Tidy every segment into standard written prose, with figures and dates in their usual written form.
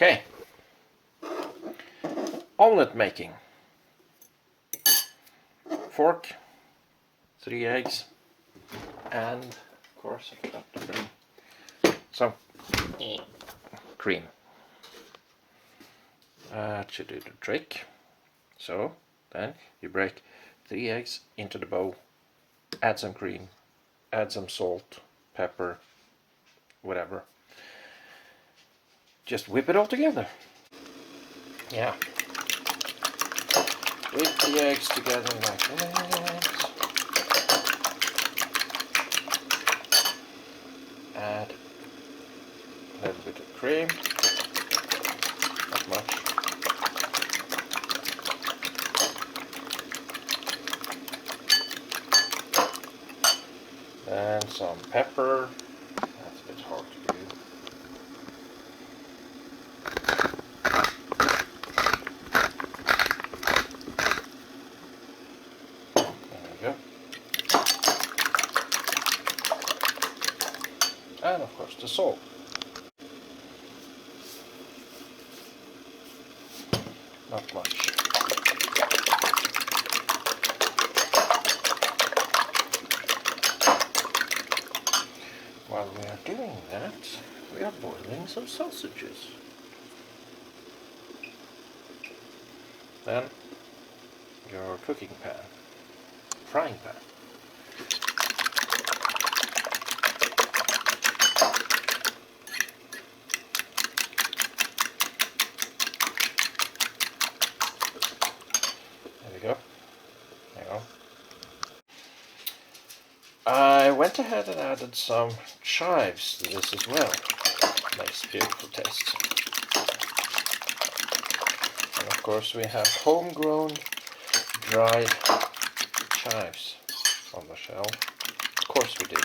Okay, omelette making. Fork, 3 eggs, and of course I forgot the cream. Some cream. That should do the trick. So then you break 3 eggs into the bowl, add some cream, add some salt, pepper, whatever. Just whip it all together. Yeah. Whip the eggs together like that. Add a little bit of cream. Not much. And some pepper. That's a bit hard to do. And of course the salt. Not much. While we are doing that, we are boiling some sausages. Then your cooking pan, frying pan. Go. Hang on. I went ahead and added some chives to this as well. Nice, beautiful taste. And of course we have homegrown dried chives on the shelf. Of course we do.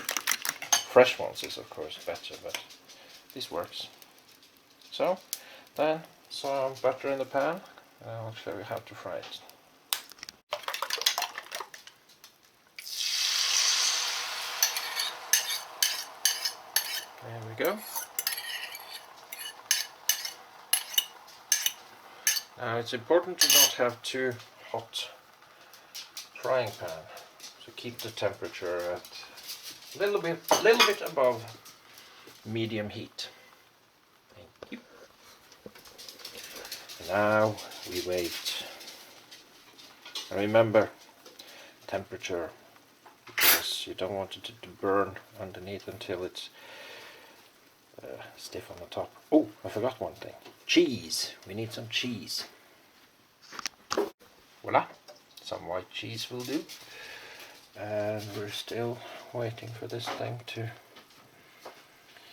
Fresh ones is of course better, but this works. So then some butter in the pan, and I'll show you how to fry it. There we go. Now it's important to not have too hot frying pan, so keep the temperature at a little bit above medium heat. Thank you. Now we wait. And remember, temperature, because you don't want it to burn underneath until it's stiff on the top. Oh, I forgot one thing. Cheese. We need some cheese. Voila. Some white cheese will do. And we're still waiting for this thing to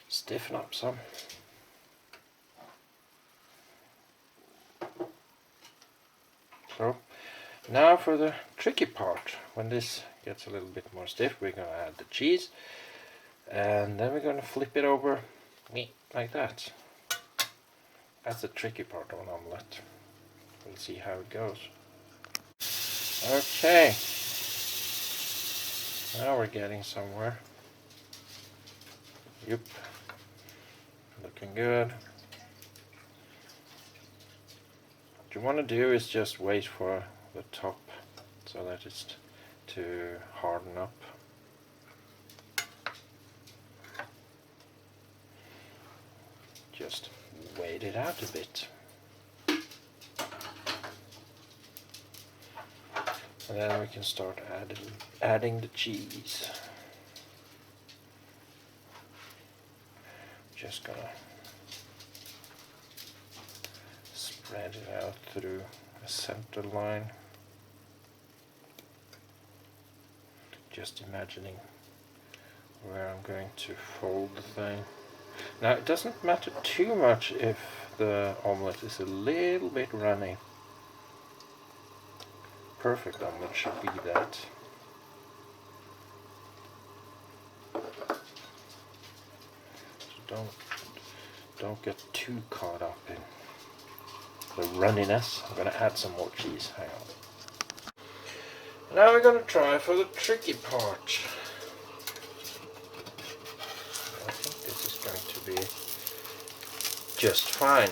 stiffen up some. So now for the tricky part. When this gets a little bit more stiff, we're going to add the cheese. And then we're going to flip it over like that. That's the tricky part of an omelette. We'll see how it goes. Okay. Now we're getting somewhere. Yep. Looking good. What you want to do is just wait for the top so that it's to harden up. Just wait it out a bit. And then we can start adding the cheese. Just gonna spread it out through a center line. Just imagining where I'm going to fold the thing. Now it doesn't matter too much if the omelette is a little bit runny. Perfect omelette should be that. So don't get too caught up in the runniness. I'm going to add some more cheese. Hang on. Now we're going to try for the tricky part. I think this is going to be just fine.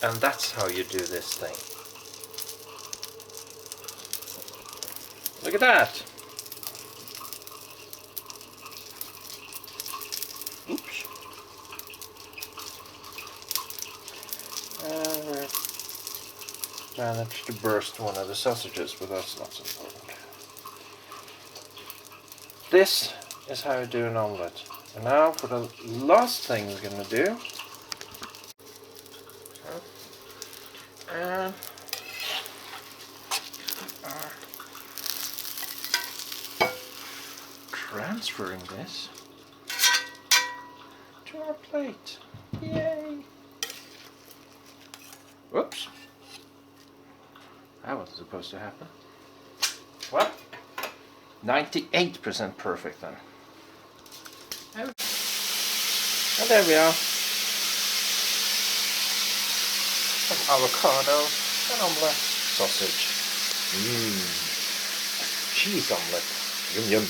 And that's how you do this thing. Look at that! Oops. And we managed to burst one of the sausages, but that's not so important. This is how you do an omelette. And now for the last thing we're gonna do. And transferring this to our plate. Yay! Whoops. That wasn't supposed to happen. Well, 98% perfect then. And there we are. Some avocado and omelette sausage. Cheese omelette. Yum yum.